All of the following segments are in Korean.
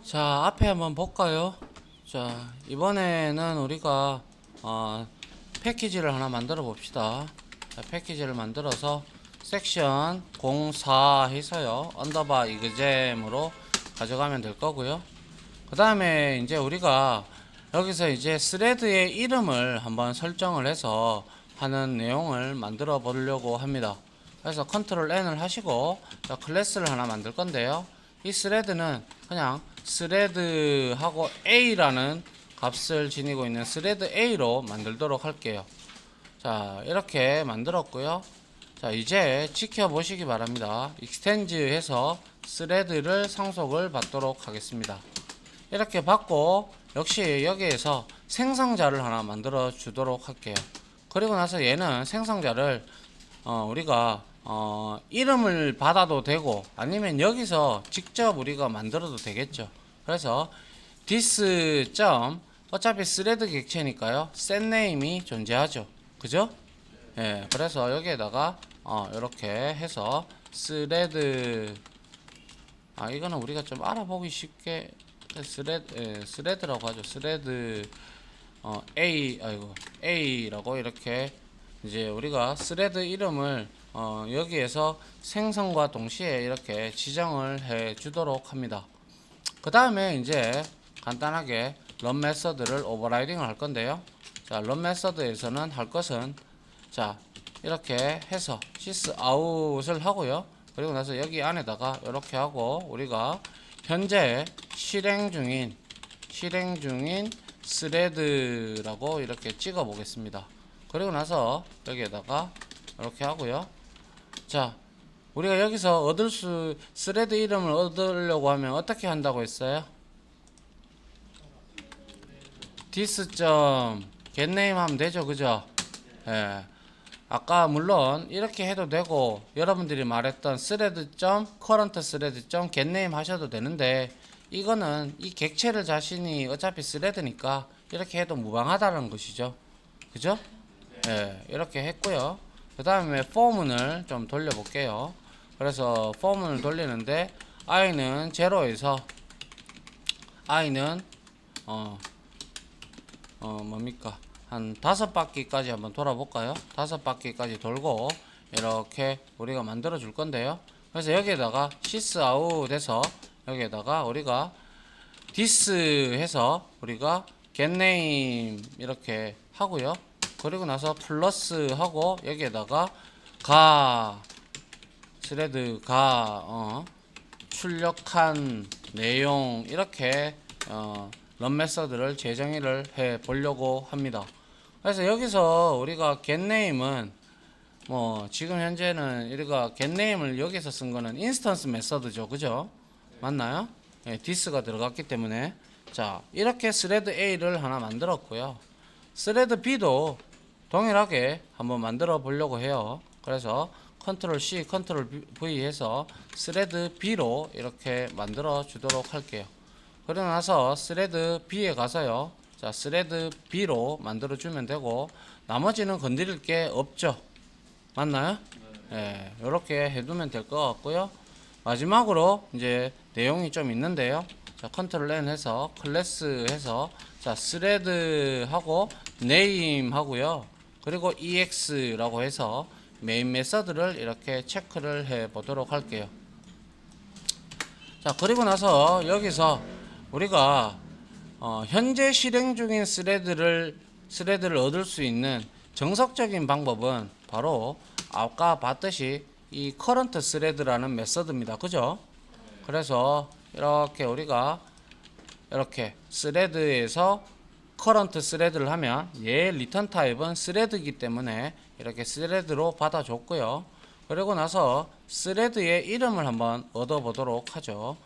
자, 앞에 한번 볼까요? 자, 이번에는 우리가 패키지를 하나 만들어 봅시다. 자, 패키지를 만들어서 섹션 04 해서요. 언더바 이그잼으로 가져가면 될 거고요. 그 다음에 이제 우리가 여기서 이제 스레드의 이름을 한번 설정을 해서 하는 내용을 만들어 보려고 합니다. 그래서 컨트롤 N을 하시고 클래스를 하나 만들 건데요. 이 스레드는 그냥 스레드하고 A라는 값을 지니고 있는 스레드 A로 만들도록 할게요. 자, 이렇게 만들었고요. 자, 이제 지켜보시기 바랍니다. 익스텐즈 해서 스레드를 상속을 받도록 하겠습니다. 이렇게 받고 역시 여기에서 생성자를 하나 만들어 주도록 할게요. 그리고 나서 얘는 생성자를 우리가 이름을 받아도 되고 아니면 여기서 직접 우리가 만들어도 되겠죠. 그래서 this 어차피 스레드 객체니까요. setName이 존재하죠. 그죠? 예, 그래서 여기에다가 이렇게 해서 스레드 이거는 우리가 좀 알아보기 쉽게 스레드라고 하죠. 스레드 A라고 이렇게 이제 우리가 스레드 이름을 여기에서 생성과 동시에 이렇게 지정을 해 주도록 합니다. 그 다음에 이제 간단하게 run 메서드를 오버라이딩을 할 건데요. 자, run 메서드에서는 할 것은 자, 이렇게 해서 sysout을 하고요. 그리고 나서 여기 안에다가 이렇게 하고 우리가 현재 실행 중인 스레드라고 이렇게 찍어 보겠습니다. 그리고 나서 여기에다가 이렇게 하고요. 자, 우리가 여기서 스레드 이름을 얻으려고 하면 어떻게 한다고 했어요? this.getName 하면 되죠, 그죠? 예. 아까 물론 이렇게 해도 되고 여러분들이 말했던 thread.current thread.getName 하셔도 되는데 이거는 이 객체를 자신이 어차피 스레드니까 이렇게 해도 무방하다는 것이죠. 그죠? 예, 이렇게 했고요. 그 다음에 포문을 좀 돌려볼게요. 그래서 포문을 돌리는데 i는 제로에서 i는 뭡니까? 한 5바퀴까지 한번 돌아볼까요? 5바퀴까지 돌고 이렇게 우리가 만들어 줄 건데요. 그래서 여기에다가 sysout 해서 여기에다가 우리가 this 해서 우리가 getName 이렇게 하고요. 그리고 나서 플러스 하고 여기에다가 스레드 출력한 내용 이렇게 런 메서드를 재정의를 해 보려고 합니다. 그래서 여기서 우리가 getName은 뭐 지금 현재는 우리가 getName을 여기서 쓴 거는 인스턴스 메서드죠, 그죠? 맞나요? 예, this가 들어갔기 때문에 자, 이렇게 스레드 A를 하나 만들었고요. 스레드 B도 동일하게 한번 만들어 보려고 해요. 그래서 컨트롤 C, 컨트롤 V 해서 스레드 B로 이렇게 만들어 주도록 할게요. 그러고 나서 스레드 B에 가서요. 자, 스레드 B로 만들어 주면 되고 나머지는 건드릴 게 없죠. 맞나요? 네. 예, 이렇게 해두면 될 것 같고요. 마지막으로 이제 내용이 좀 있는데요. 자, 컨트롤 N 해서 클래스 해서 자, 스레드 하고 네임 하고요. 그리고 ex라고 해서 메인 메서드를 이렇게 체크를 해 보도록 할게요. 자, 그리고 나서 여기서 우리가 현재 실행 중인 스레드를 얻을 수 있는 정석적인 방법은 바로 아까 봤듯이 이 current thread라는 메서드입니다. 그죠? 그래서 이렇게 우리가 이렇게 스레드에서 current thread를 하면 얘 리턴 타입은 스레드이기 때문에 이렇게 스레드로 받아줬고요. 그리고 나서 스레드의 이름을 한번 얻어보도록 하죠.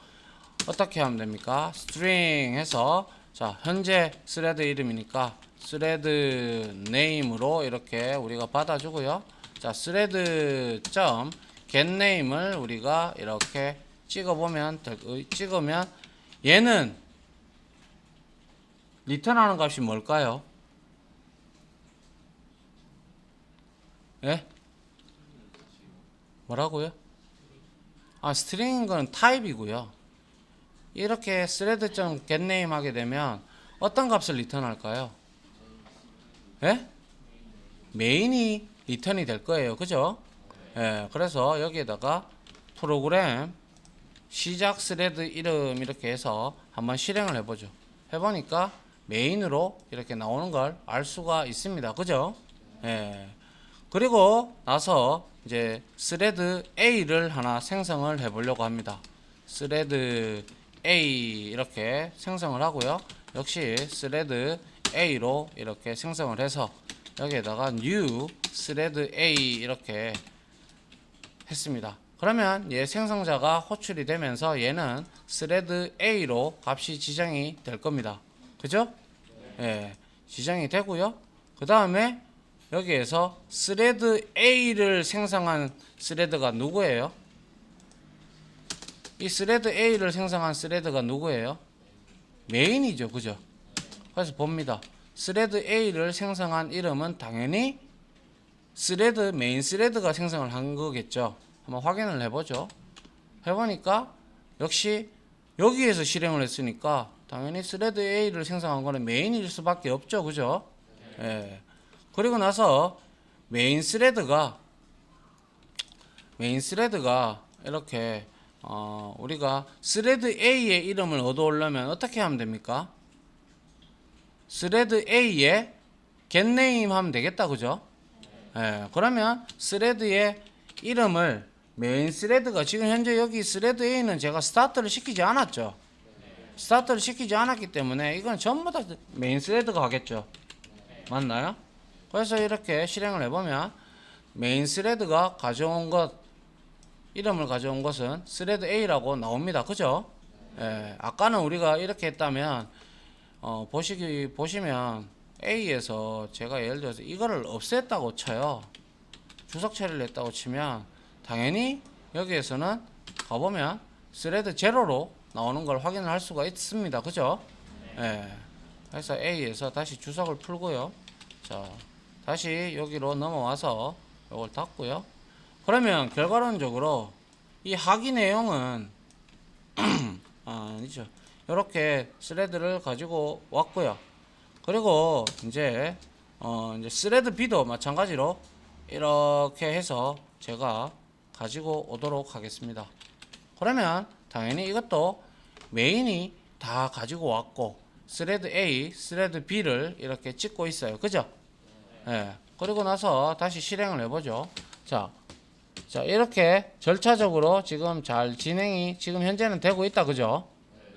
어떻게 하면 됩니까? string 해서 자, 현재 스레드 이름이니까 스레드 네임으로 이렇게 우리가 받아주고요. 자, 스레드 점 getName을 우리가 이렇게 찍으면 얘는 리턴하는 값이 뭘까요? 예? 뭐라고요? 스트링인 건 타입이고요. 이렇게 thread.getName 하게 되면 어떤 값을 리턴할까요? 예? 메인이 리턴이 될 거예요. 그죠? 예, 그래서 여기에다가 프로그램 시작 스레드 이름 이렇게 해서 한번 실행을 해보죠. 해보니까 메인으로 이렇게 나오는 걸 알 수가 있습니다. 그죠? 예. 그리고 나서 이제 스레드 A를 하나 생성을 해보려고 합니다. 스레드 A 이렇게 생성을 하고요. 역시 스레드 A로 이렇게 생성을 해서 여기에다가 new 스레드 A 이렇게 했습니다. 그러면 얘 생성자가 호출이 되면서 얘는 스레드 A로 값이 지정이 될 겁니다. 그죠? 예, 지정이 되고요. 그 다음에 여기에서 스레드 A를 생성한 스레드가 누구예요? 이 스레드 A를 생성한 스레드가 누구예요? 메인이죠. 그죠? 그래서 봅니다. 스레드 A를 생성한 이름은 당연히 스레드 메인 스레드가 생성을 한 거겠죠. 한번 확인을 해보죠. 해보니까 역시 여기에서 실행을 했으니까 당연히 스레드 A를 생성한 거는 메인일 수밖에 없죠. 그죠? 예. 그리고 나서 메인 스레드가 이렇게 우리가 스레드 A의 이름을 얻어오려면 어떻게 하면 됩니까? 스레드 A에 getName 하면 되겠다. 그죠? 예, 그러면 스레드의 이름을 메인 스레드가 지금 현재 여기 스레드 A는 제가 스타트를 시키지 않았죠. 스타트를 시키지 않았기 때문에 이건 전부 다 메인 스레드가 하겠죠. 맞나요? 그래서 이렇게 실행을 해보면 메인 스레드가 가져온 것 이름을 가져온 것은 스레드 A라고 나옵니다. 그죠? 예, 아까는 우리가 이렇게 했다면 보시면 A에서 제가 예를 들어서 이거를 없앴다고 쳐요. 주석 처리를 했다고 치면 당연히 여기에서는 가보면 스레드 제로로 나오는 걸 확인을 할 수가 있습니다. 그죠? 예. 그래서 A에서 다시 주석을 풀고요. 자, 다시 여기로 넘어와서 이걸 닫고요. 그러면 결과론적으로 이 하기 내용은 아니죠. 이렇게 스레드를 가지고 왔고요. 그리고 이제 스레드 B도 마찬가지로 이렇게 해서 제가 가지고 오도록 하겠습니다. 그러면 당연히 이것도 메인이 다 가지고 왔고 스레드 A, 스레드 B를 이렇게 찍고 있어요. 그죠? 예. 그리고 나서 다시 실행을 해보죠. 자, 이렇게 절차적으로 지금 잘 진행이 지금 현재는 되고 있다. 그죠?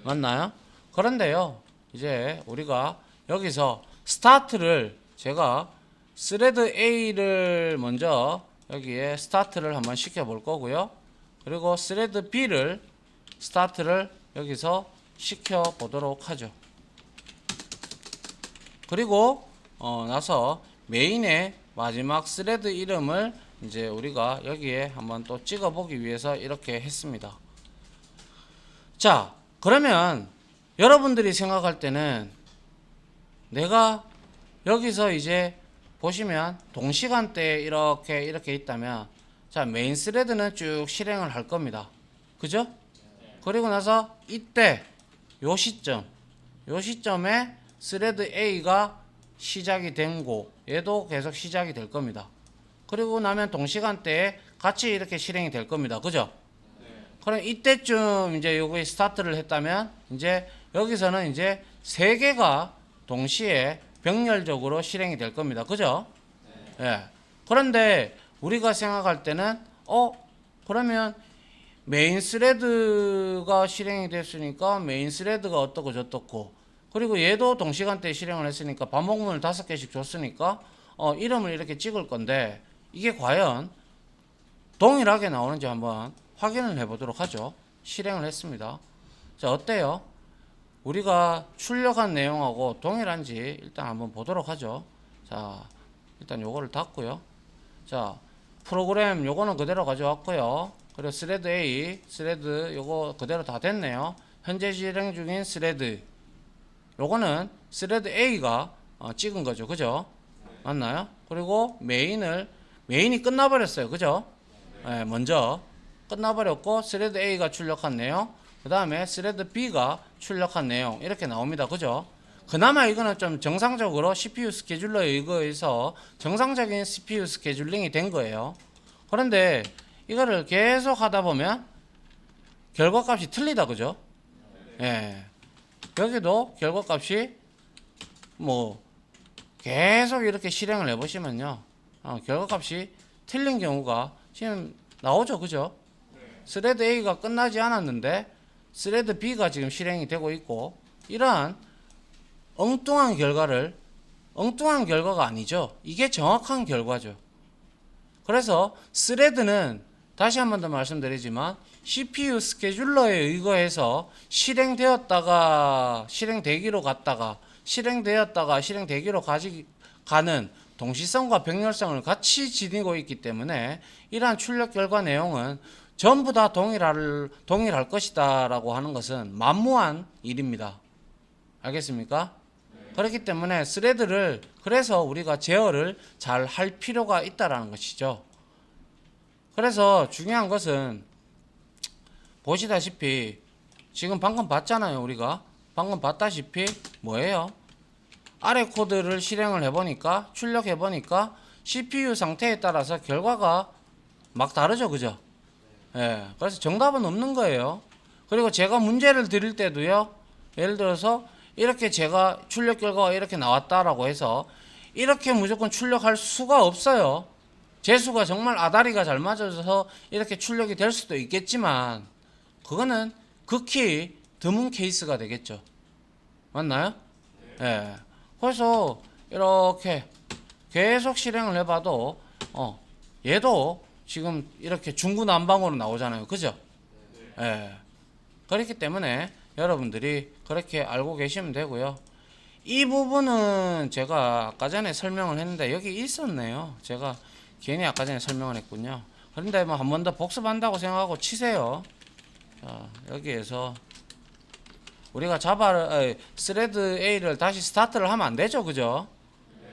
맞나요? 그런데요, 이제 우리가 여기서 스타트를 제가 스레드 A를 먼저 여기에 스타트를 한번 시켜 볼 거고요. 그리고 스레드 B를 스타트를 여기서 시켜 보도록 하죠. 그리고 나서 메인의 마지막 스레드 이름을 이제 우리가 여기에 한번 또 찍어 보기 위해서 이렇게 했습니다. 자, 그러면 여러분들이 생각할 때는 내가 여기서 이제 보시면 동시간대에 이렇게 있다면 자, 메인 스레드는 쭉 실행을 할 겁니다. 그죠? 그리고 나서 이때 요 시점에 스레드 A가 시작이 된 거 얘도 계속 시작이 될 겁니다. 그리고 나면 동시간대에 같이 이렇게 실행이 될 겁니다. 그죠? 그럼 이때쯤 이제 요거에 스타트를 했다면 이제 여기서는 이제 세 개가 동시에 병렬적으로 실행이 될 겁니다. 그죠? 예. 그런데 우리가 생각할 때는 그러면 메인 스레드가 실행이 됐으니까 메인 스레드가 어떻고 저떻고 그리고 얘도 동시간대에 실행을 했으니까 반복문을 5개씩 줬으니까 이름을 이렇게 찍을 건데 이게 과연 동일하게 나오는지 한번 확인을 해보도록 하죠. 실행을 했습니다. 자, 어때요? 우리가 출력한 내용하고 동일한지 일단 한번 보도록 하죠. 자, 일단 요거를 닫고요. 자, 프로그램 요거는 그대로 가져왔고요. 그리고 스레드 A, 스레드 요거 그대로 다 됐네요. 현재 실행 중인 스레드 요거는 스레드 A가 찍은 거죠. 그죠? 맞나요? 그리고 메인이 끝나버렸어요. 그죠? 네, 먼저 끝나버렸고 스레드 A가 출력한 내용 그 다음에 스레드 B가 출력한 내용 이렇게 나옵니다. 그죠? 그나마 이거는 좀 정상적으로 CPU 스케줄러에 의거해서 정상적인 CPU 스케줄링이 된 거예요. 그런데 이거를 계속 하다 보면 결과값이 틀리다. 그죠? 예. 여기도 결과값이 뭐 계속 이렇게 실행을 해보시면요. 결과값이 틀린 경우가 지금 나오죠. 그죠? 스레드 A가 끝나지 않았는데 스레드 B가 지금 실행이 되고 있고, 이러한 엉뚱한 결과가 아니죠. 이게 정확한 결과죠. 그래서 스레드는 다시 한 번 더 말씀드리지만 CPU 스케줄러에 의거해서 실행되었다가 실행대기로 갔다가 실행되었다가 실행대기로 가는 동시성과 병렬성을 같이 지니고 있기 때문에 이러한 출력 결과 내용은 전부 다 동일할 것이다 라고 하는 것은 만무한 일입니다. 알겠습니까? 그렇기 때문에 스레드를, 그래서 우리가 제어를 잘 할 필요가 있다라는 것이죠. 그래서 중요한 것은 보시다시피 지금 방금 봤잖아요. 우리가 방금 봤다시피 뭐예요? 아래 코드를 실행을 해보니까, 출력해보니까 CPU 상태에 따라서 결과가 막 다르죠. 그죠? 예. 그래서 정답은 없는 거예요. 그리고 제가 문제를 드릴 때도요, 예를 들어서 이렇게 제가 출력 결과가 이렇게 나왔다라고 해서 이렇게 무조건 출력할 수가 없어요. 재수가 정말 아다리가 잘 맞아서 이렇게 출력이 될 수도 있겠지만 그거는 극히 드문 케이스가 되겠죠. 맞나요? 예. 그래서 이렇게 계속 실행을 해봐도 얘도 지금 이렇게 중구난방으로 나오잖아요. 그죠? 예. 그렇기 때문에 여러분들이 그렇게 알고 계시면 되고요. 이 부분은 제가 아까 전에 설명을 했는데 여기 있었네요. 제가 괜히 아까 전에 설명을 했군요. 그런데 뭐 한 번 더 복습한다고 생각하고 치세요. 자, 여기에서 우리가 스레드 A를 다시 스타트를 하면 안 되죠. 그죠?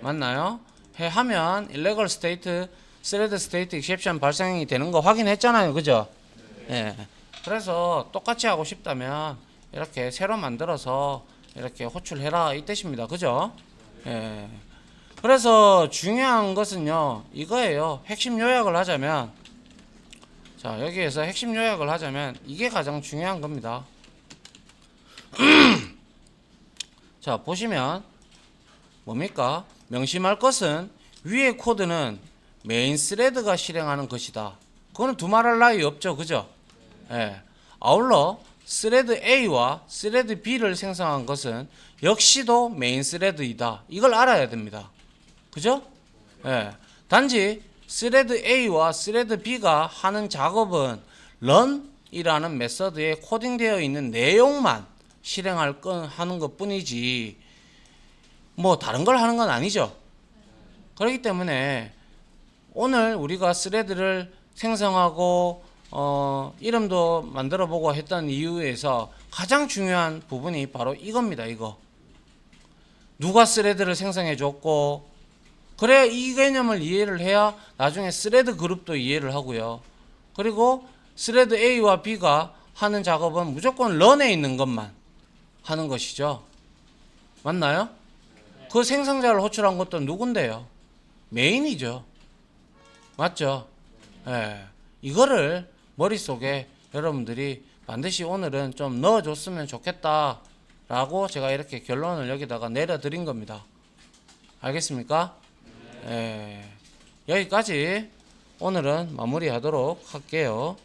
맞나요? 하면 일레걸 스테이트, 스레드 스테이트 익셉션 발생이 되는 거 확인했잖아요. 그죠? 예. 그래서 똑같이 하고 싶다면 이렇게 새로 만들어서 이렇게 호출해라 이 뜻입니다. 그죠? 예. 그래서 중요한 것은요, 이거예요. 핵심 요약을 하자면, 자, 여기에서 핵심 요약을 하자면 이게 가장 중요한 겁니다. 자, 보시면 뭡니까? 명심할 것은 위의 코드는 메인 스레드가 실행하는 것이다. 그거는 두말할 나위 없죠. 그죠? 예. 아울러 스레드 A와 스레드 B를 생성한 것은 역시도 메인 스레드이다. 이걸 알아야 됩니다. 그죠? 예. 단지 스레드 A와 스레드 B가 하는 작업은 run이라는 메서드에 코딩되어 있는 내용만 하는 것 뿐이지 뭐 다른 걸 하는 건 아니죠. 그렇기 때문에 오늘 우리가 스레드를 생성하고 이름도 만들어 보고 했던 이유에서 가장 중요한 부분이 바로 이겁니다. 이거 누가 스레드를 생성해 줬고, 그래야 이 개념을 이해를 해야 나중에 스레드 그룹도 이해를 하고요. 그리고 스레드 A와 B가 하는 작업은 무조건 런에 있는 것만 하는 것이죠. 맞나요? 그 생성자를 호출한 것도 누군데요? 메인이죠. 맞죠? 예. 이거를 머릿속에 여러분들이 반드시 오늘은 좀 넣어줬으면 좋겠다 라고 제가 이렇게 결론을 여기다가 내려드린 겁니다. 알겠습니까? 예. 여기까지 오늘은 마무리하도록 할게요.